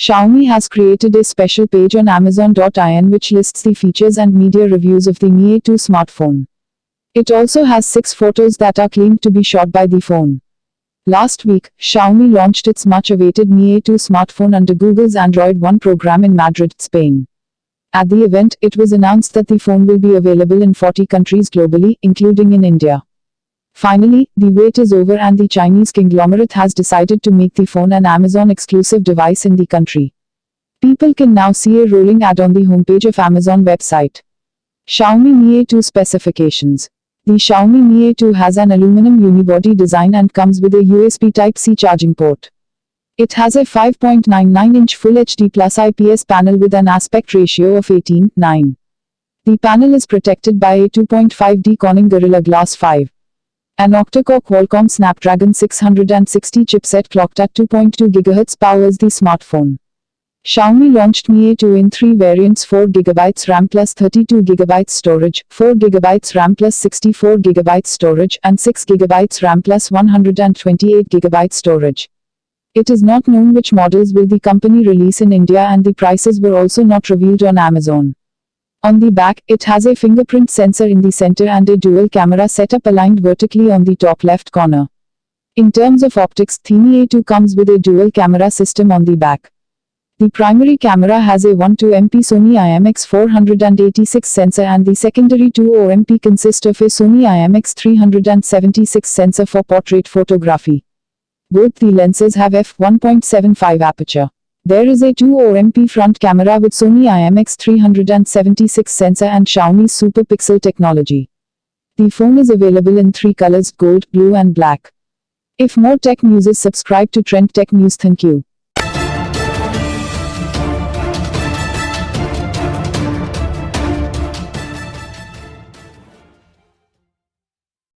Xiaomi has created a special page on Amazon.in which lists the features and media reviews of the Mi A2 smartphone. It also has 6 photos that are claimed to be shot by the phone. Last week, Xiaomi launched its much-awaited Mi A2 smartphone under Google's Android One program in Madrid, Spain. At the event, it was announced that the phone will be available in 40 countries globally, including in India. Finally, the wait is over and the Chinese conglomerate has decided to make the phone an Amazon-exclusive device in the country. People can now see a rolling ad on the homepage of Amazon website. Xiaomi Mi A2 specifications. The Xiaomi Mi A2 has an aluminum unibody design and comes with a USB Type-C charging port. It has a 5.99-inch Full HD Plus IPS panel with an aspect ratio of 18:9. The panel is protected by a 2.5D Corning Gorilla Glass 5. An octa-core Qualcomm Snapdragon 660 chipset clocked at 2.2 GHz powers the smartphone. Xiaomi launched Mi A2 in 3 variants: 4GB RAM plus 32GB storage, 4GB RAM plus 64GB storage, and 6GB RAM plus 128GB storage. It is not known which models will the company release in India, and the prices were also not revealed on Amazon. On the back, it has a fingerprint sensor in the center and a dual camera setup aligned vertically on the top left corner. In terms of optics, the Mi A2 comes with a dual camera system on the back. The primary camera has a 1.2MP Sony IMX486 sensor and the secondary 2.0MP consist of a Sony IMX376 sensor for portrait photography. Both the lenses have f1.75 aperture. There is a 2.0MP front camera with Sony IMX376 sensor and Xiaomi's Super Pixel technology. The phone is available in 3 colors: gold, blue and black. If more tech news is subscribe to Trend Tech News. Thank you.